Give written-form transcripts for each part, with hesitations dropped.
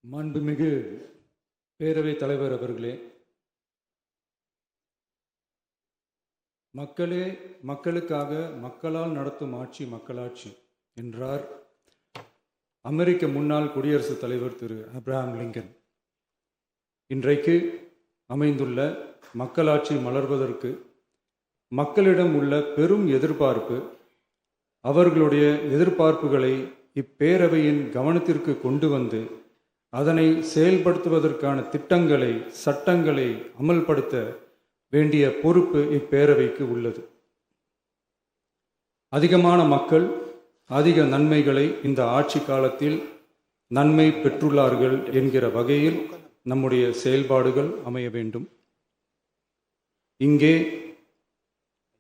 மாண்புமிகு பேரவைத் தலைவர் அவர்களே, மக்களே மக்களுக்காக மக்களால் நடத்தும் ஆட்சி மக்களாட்சி என்றார் அமெரிக்க முன்னாள் குடியரசுத் தலைவர் திரு ஆப்ரஹாம் லிங்கன். இன்றைக்கு அமைந்துள்ள மக்களாட்சி மலர்வதற்கு மக்களிடம் உள்ள பெரும் எதிர்பார்ப்பு, அவர்களுடைய எதிர்பார்ப்புகளை இப்பேரவையின் கவனத்திற்கு கொண்டு வந்து அதனை செயல்படுத்துவதற்கான திட்டங்களை, சட்டங்களை அமல்படுத்த வேண்டிய பொறுப்பு இப்பேரவைக்கு உள்ளது. அதிகமான மக்கள் அதிக நன்மைகளை இந்த ஆட்சி காலத்தில் நன்மை பெற்றுள்ளார்கள் என்கிற வகையில் நம்முடைய செயல்பாடுகள் அமைய வேண்டும். இங்கே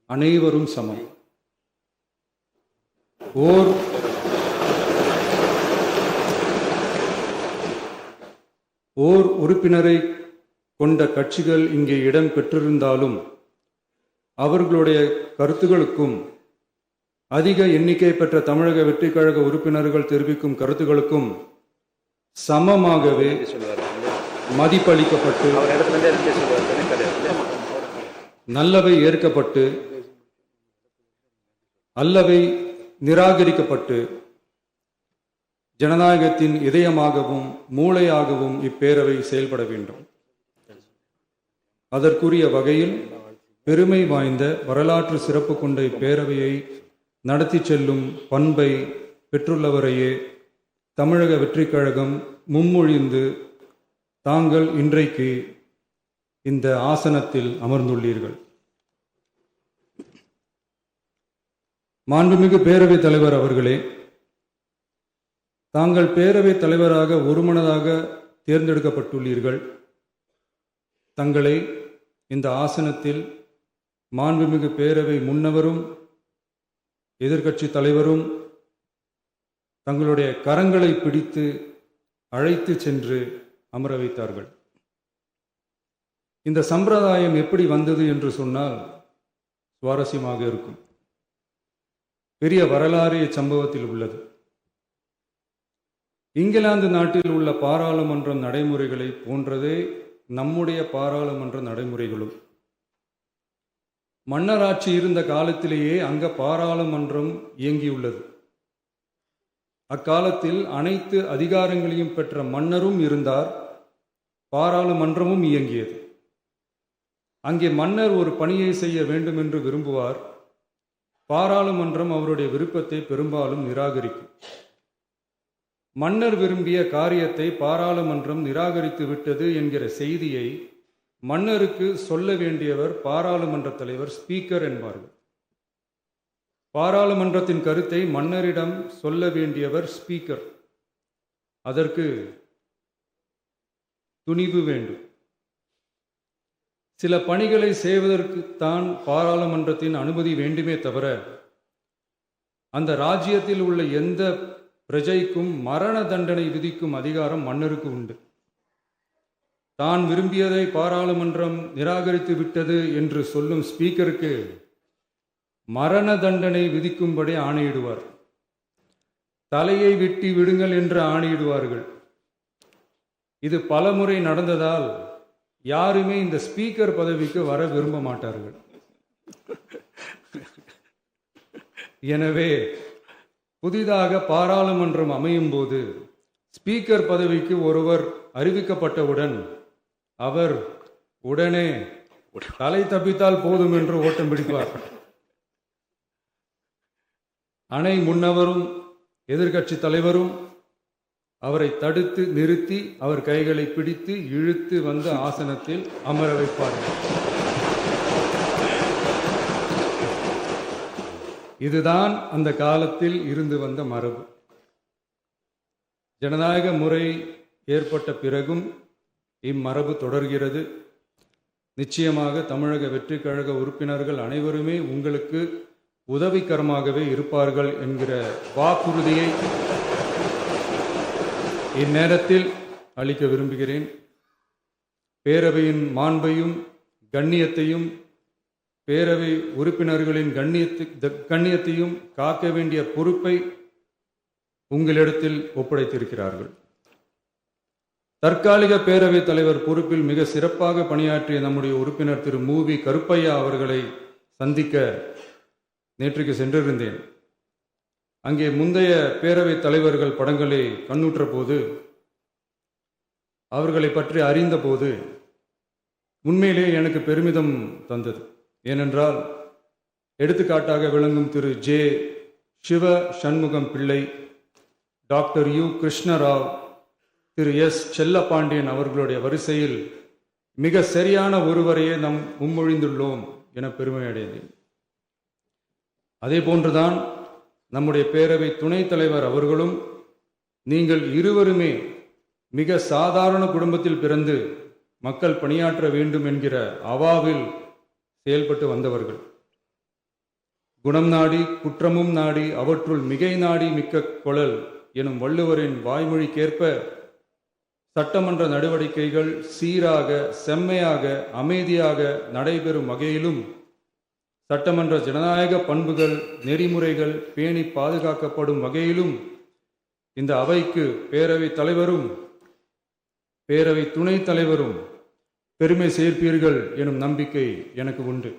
அனைவரும் சமம். ஓர் உறுப்பினரை கொண்ட கட்சிகள் இங்கே இடம் பெற்றிருந்தாலும் அவர்களுடைய கருத்துகளுக்கும் அதிக எண்ணிக்கை பெற்ற தமிழக வெற்றி கழக உறுப்பினர்கள் தெரிவிக்கும் கருத்துகளுக்கும் சமமாகவே மதிப்பளிக்கப்பட்டு நல்லவை ஏற்கப்பட்டு அல்லவை நிராகரிக்கப்பட்டு ஜனநாயகத்தின் இதயமாகவும் மூளையாகவும் இப்பேரவை செயல்பட வேண்டும். அதற்குரிய வகையில் பெருமை வாய்ந்த வரலாற்று சிறப்பு கொண்ட இப்பேரவையை நடத்தி செல்லும் பண்பை பெற்றுள்ளவரையே தமிழக வெற்றி கழகம் முன்மொழிந்து தாங்கள் இன்றைக்கு இந்த ஆசனத்தில் அமர்ந்துள்ளீர்கள். மாண்புமிகு பேரவைத் தலைவர் அவர்களே, தாங்கள் பேரவைத் தலைவராக ஒருமனதாக தேர்ந்தெடுக்கப்பட்டுள்ளீர்கள். தங்களை இந்த ஆசனத்தில் மாண்புமிகு பேரவை முன்னவரும் எதிர்க்கட்சி தலைவரும் தங்களுடைய கரங்களை பிடித்து அழைத்து சென்று அமர வைத்தார்கள். இந்த சம்பிரதாயம் எப்படி வந்தது என்று சொன்னால் சுவாரஸ்யமாக இருக்கும். பெரிய வரலாறு சம்பவத்தில் உள்ளது. இங்கிலாந்து நாட்டில் உள்ள பாராளுமன்ற நடைமுறைகளை போன்றதே நம்முடைய பாராளுமன்ற நடைமுறைகளும். மன்னராட்சி இருந்த காலத்திலேயே அங்க பாராளுமன்றம் இயங்கியுள்ளது. அக்காலத்தில் அனைத்து அதிகாரங்களையும் பெற்ற மன்னரும் இருந்தார், பாராளுமன்றமும் இயங்கியது. அங்கே மன்னர் ஒரு பணியை செய்ய வேண்டும் என்று விரும்புவார், பாராளுமன்றம் அவருடைய விருப்பத்தை பெரும்பாலும் நிராகரிக்கும். மன்னர் விரும்பிய காரியத்தை பாராளுமன்றம் நிராகரித்து விட்டது என்கிற செய்தியை மன்னருக்கு சொல்ல வேண்டியவர் பாராளுமன்ற தலைவர், ஸ்பீக்கர் என்பார்கள். பாராளுமன்றத்தின் கருத்தை மன்னரிடம் சொல்ல வேண்டியவர் ஸ்பீக்கர். அதற்கு துணிவு வேண்டும். சில பணிகளை செய்வதற்குத்தான் பாராளுமன்றத்தின் அனுமதி வேண்டுமே தவிர அந்த ராஜ்யத்தில் உள்ள எந்த பிரஜைக்கும் மரண தண்டனை விதிக்கும் அதிகாரம் மன்னருக்கு உண்டு. தான் விரும்பியதை பாராளுமன்றம் நிராகரித்து விட்டது என்று சொல்லும் ஸ்பீக்கருக்கு மரண தண்டனை விதிக்கும்படி ஆணையிடுவார். தலையை வெட்டி விடுங்கள் என்று ஆணையிடுவார்கள். இது பலமுறை நடந்ததால் யாருமே இந்த ஸ்பீக்கர் பதவிக்கு வர விரும்ப மாட்டார்கள். எனவே புதிதாக பாராளுமன்றம் அமையும் போது ஸ்பீக்கர் பதவிக்கு ஒருவர் அறிவிக்கப்பட்டவுடன் அவர் உடனே தலை தப்பித்தால் போதும் என்று ஓட்டம் பிடிப்பார். அணை முன்னவரும் எதிர்க்கட்சி தலைவரும் அவரை தடுத்து நிறுத்தி அவர் கைகளை பிடித்து இழுத்து வந்து ஆசனத்தில் அமர வைப்பார்கள். இதுதான் அந்த காலத்தில் இருந்து வந்த மரபு. ஜனநாயக முறை ஏற்பட்ட பிறகும் இம்மரபு தொடர்கிறது. நிச்சயமாக தமிழக வெற்றி கழக உறுப்பினர்கள் அனைவருமே உங்களுக்கு உதவிகரமாகவே இருப்பார்கள் என்கிற வாக்குறுதியை இந்நேரத்தில் அளிக்க விரும்புகிறேன். பேரவையின் மாண்பையும் கண்ணியத்தையும் பேரவை உறுப்பினர்களின் கண்ணியத்தையும் காக்க வேண்டிய பொறுப்பை உங்களிடத்தில் ஒப்படைத்திருக்கிறார்கள். தற்காலிக பேரவைத் தலைவர் பொறுப்பில் மிக சிறப்பாக பணியாற்றிய நம்முடைய உறுப்பினர் திரு மூவி கருப்பையா அவர்களை சந்திக்க நேற்றுக்கு சென்றிருந்தேன். அங்கே முந்தைய பேரவைத் தலைவர்கள் படங்களை கண்ணுற்ற போது, அவர்களை பற்றி அறிந்த போது உண்மையிலே எனக்கு பெருமிதம் தந்தது. ஏனென்றால் எடுத்துக்காட்டாக விளங்கும் திரு ஜே சிவ சண்முகம் பிள்ளை, டாக்டர் யு கிருஷ்ணராவ், திரு எஸ் செல்லப்பாண்டியன் அவர்களுடைய வரிசையில் மிக சரியான ஒருவரையே நாம் முன்மொழிந்துள்ளோம் என பெருமை அடைந்தேன். அதே போன்றுதான் நம்முடைய பேரவை துணைத் தலைவர் அவர்களும் நீங்கள் இருவருமே மிக சாதாரண குடும்பத்தில் பிறந்து மக்கள் பணியாற்ற வேண்டும் என்கிற அவாவில் செயல்பட்டு வந்தவர்கள். குணம் நாடி குற்றமும் நாடி அவற்றுள் மிகை நாடி மிக்க கொளல் எனும் வள்ளுவரின் வாய்மொழிக்கேற்ப சட்டமன்ற நடவடிக்கைகள் சீராக, செம்மையாக, அமைதியாக நடைபெறும் வகையிலும் சட்டமன்ற ஜனநாயக பண்புகள், நெறிமுறைகள் பேணி பாதுகாக்கப்படும் வகையிலும் இந்த அவைக்கு பேரவைத் தலைவரும் பேரவை துணைத் தலைவரும் பெருமை சேர்ப்பீர்கள் எனும் நம்பிக்கை எனக்கு உண்டு.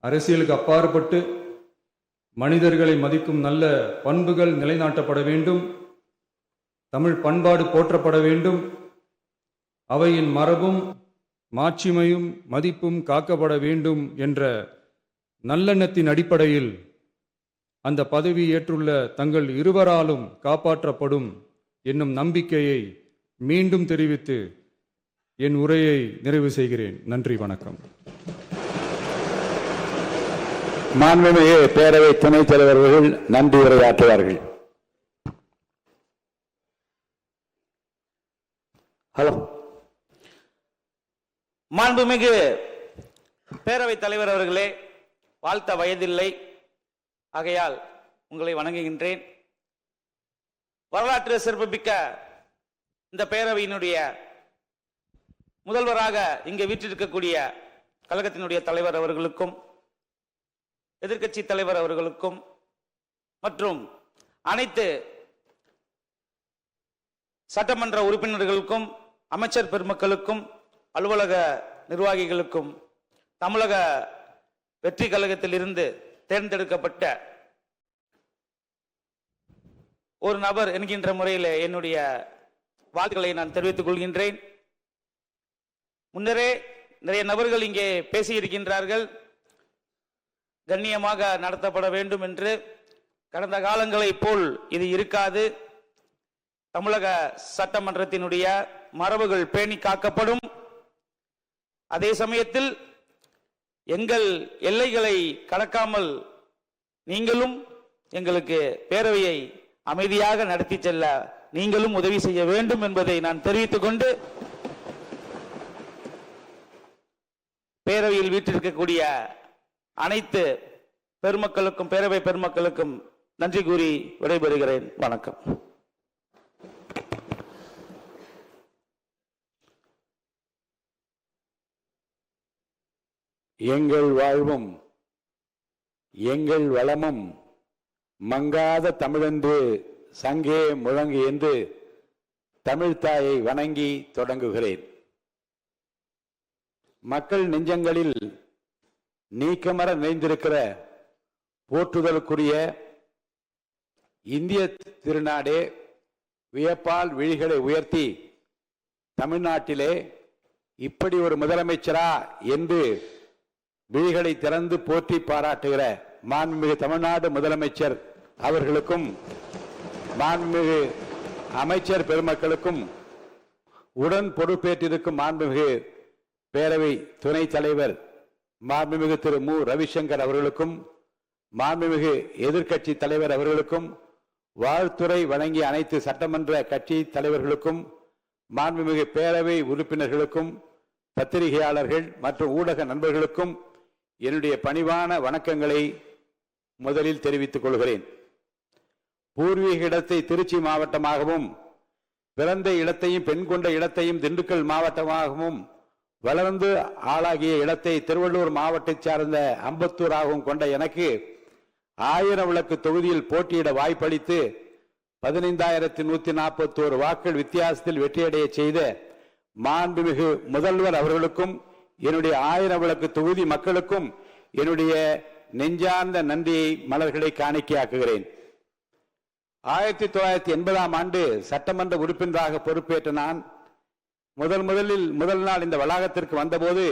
அரசியலுக்கு அப்பாற்பட்டு மனிதர்களை மதிக்கும் நல்ல பண்புகள் நிலைநாட்டப்பட வேண்டும். தமிழ் பண்பாடு போற்றப்பட வேண்டும். அவையின் மரபும் மாட்சிமையும் மதிப்பும் காக்கப்பட வேண்டும் என்ற நல்லெண்ணத்தின் அடிப்படையில் அந்த பதவி ஏற்றுள்ள தங்கள் இருவராலும் காப்பாற்றப்படும் என்னும் நம்பிக்கையை மீண்டும் தெரிவித்து என் உரையை நிறைவு செய்கிறேன். நன்றி, வணக்கம். மாண்புமிகு பேரவை துணைத் தலைவர்கள் நன்றி உரையாற்றுவார்கள். ஹலோ. மாண்புமிகு பேரவைத் தலைவர் அவர்களே, வாழ்த்த வயதில்லை, ஆகையால் உங்களை வணங்குகின்றேன். வரலாற்று சிறப்புமிக்க இந்த பேரவையினுடைய முதல்வராக இங்கே வீற்றிருக்கக்கூடிய கழகத்தினுடைய தலைவர் அவர்களுக்கும், எதிர்க்கட்சி தலைவர் அவர்களுக்கும் மற்றும் அனைத்து சட்டமன்ற உறுப்பினர்களுக்கும், அமைச்சர் பெருமக்களுக்கும், அலுவலக நிர்வாகிகளுக்கும், தமிழக வெற்றி கழகத்தில் இருந்து தேர்ந்தெடுக்கப்பட்ட ஒரு நபர் என்கின்ற முறையில் என்னுடைய வாழ்த்துக்களை நான் தெரிவித்துக் கொள்கின்றேன். முன்னரே நிறைய நபர்கள் இங்கே பேசியிருக்கின்றார்கள், கண்ணியமாக நடத்தப்பட வேண்டும் என்று. கடந்த காலங்களைப் போல் இது இருக்காது. தமிழக சட்டமன்றத்தினுடைய மரபுகள் பேணி காக்கப்படும். அதே சமயத்தில் எங்கள் எல்லைகளை கடக்காமல் நீங்களும் எங்களுக்கு பேரவையை அமைதியாக நடத்தி செல்ல நீங்களும் உதவி செய்ய வேண்டும் என்பதை நான் தெரிவித்துக் கொண்டு, பேரவையில் வீற்றிருக்கக்கூடிய அனைத்து பெருமக்களுக்கும், பேரவை பெருமக்களுக்கும் நன்றி கூறி விடைபெறுகிறேன். வணக்கம். எங்கள் வாழ்வும் எங்கள் வளமும் மங்காத தமிழென்று சங்கே முழங்கு என்று தமிழ்த்தாயை வணங்கி தொடங்குகிறேன். மக்கள் நெஞ்சங்களில் நீக்கமர நிறைந்திருக்கிற போற்றுதலுக்குரிய இந்திய திருநாடே வியப்பால் விழிகளை உயர்த்தி தமிழ்நாட்டிலே இப்படி ஒரு முதலமைச்சரா என்று விழிகளை திறந்து போற்றி பாராட்டுகிற மாண்புமிகு தமிழ்நாடு முதலமைச்சர் அவர்களுக்கும், மாண்புமிகு அமைச்சர் பெருமக்களுக்கும், உடன் பொறுப்பேற்றிருக்கும் மாண்புமிகு பேரவை துணைத் தலைவர் மாண்புமிகு திரு மு ரவிசங்கர் அவர்களுக்கும், மாண்புமிகு எதிர்க்கட்சி தலைவர் அவர்களுக்கும், வாழ்த்துறை வழங்கிய அனைத்து சட்டமன்ற கட்சி தலைவர்களுக்கும், மாண்புமிகு பேரவை உறுப்பினர்களுக்கும், பத்திரிகையாளர்கள் மற்றும் ஊடக நண்பர்களுக்கும் என்னுடைய பணிவான வணக்கங்களை முதலில் தெரிவித்துக் கொள்கிறேன். பூர்வீக இடத்தை திருச்சி மாவட்டமாகவும், பிறந்த இடத்தையும் பெண் கொண்ட இடத்தையும் திண்டுக்கல் மாவட்டமாகவும், வளர்ந்து ஆளாகிய இடத்தை திருவள்ளூர் மாவட்டத்தை சார்ந்த அம்பத்தூராகவும் கொண்ட எனக்கு 1000 விளக்கு தொகுதியில் போட்டியிட வாய்ப்பளித்து 15,141 வாக்குகள் வித்தியாசத்தில் வெற்றியடைய செய்த மாண்புமிகு முதல்வர் அவர்களுக்கும் என்னுடைய 1000 விளக்கு தொகுதி மக்களுக்கும் என்னுடைய நெஞ்சார்ந்த நன்றியை மலர்களை காணிக்கையாக்குகிறேன். 1980ஆம் ஆண்டு சட்டமன்ற உறுப்பினராக பொறுப்பேற்ற நான் முதல் நாள் இந்த வளாகத்திற்கு வந்தபோது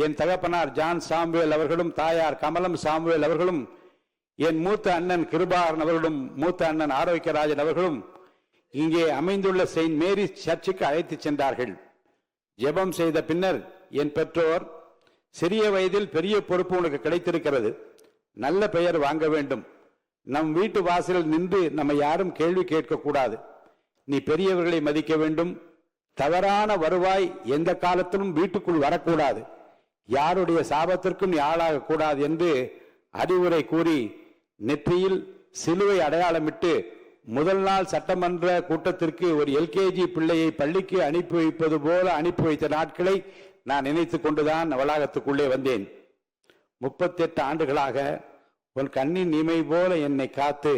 என் தகப்பனார் ஜான் சாமுவேல் அவர்களும் தாயார் கமலம் சாமுவேல் அவர்களும் என் மூத்த அண்ணன் கிருபாகரன் அவர்களும் மூத்த அண்ணன் ஆரோக்கியராஜன் அவர்களும் இங்கே அமைந்துள்ள செயின்ட் மேரிஸ் சர்ச்சுக்கு அழைத்து சென்றார்கள். ஜெபம் செய்த பின்னர் என் பெற்றோர், சிறிய வயதில் பெரிய பொறுப்பு உனக்கு கிடைத்திருக்கிறது, நல்ல பெயர் வாங்க வேண்டும், நம் வீட்டு வாசலில் நின்று நம்ம யாரும் கேள்வி கேட்கக்கூடாது, நீ பெரியவர்களை மதிக்க வேண்டும், தவறான வருவாய் எந்த காலத்திலும் வீட்டுக்குள் வரக்கூடாது, யாருடைய சாபத்திற்கும் நீ ஆளாக கூடாது என்று அறிவுரை கூறி நெற்றியில் சிலுவை அடையாளமிட்டு முதல் நாள் சட்டமன்ற கூட்டத்திற்கு ஒரு எல்கேஜி பிள்ளையை பள்ளிக்கு அனுப்பி வைப்பது போல அனுப்பி வைத்த நாட்களை நான் நினைத்து கொண்டுதான் வளாகத்துக்குள்ளே வந்தேன். 38 ஆண்டுகளாக உன் கண்ணின் இமை போல என்னை காத்து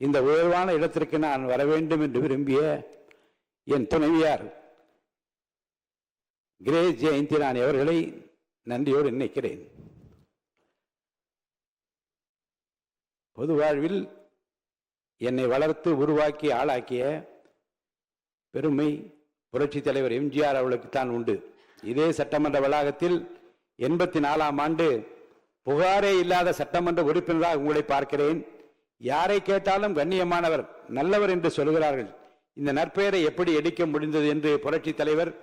இந்த உயர்வான இடத்திற்கு நான் வர வேண்டும் என்று விரும்பிய என் துணைவியார் கிரேஸ் ஜெயந்திராணி அவர்களை நன்றியோடு நினைக்கிறேன். பொது வாழ்வில் என்னை வளர்த்து உருவாக்கி ஆளாக்கிய பெருமை புரட்சி தலைவர் எம்ஜிஆர் அவர்களுக்கு தான் உண்டு. இதே சட்டமன்ற வளாகத்தில் 84ஆம் ஆண்டு புகாரே இல்லாத சட்டமன்ற உறுப்பினராக உங்களை பார்க்கிறேன். யாரை கேட்டாலும் கண்ணியமானவர், நல்லவர் என்று சொல்கிறார்கள். இந்த நற்பெயரை எப்படி எடுக்க முடிந்தது என்று புரட்சி தலைவர்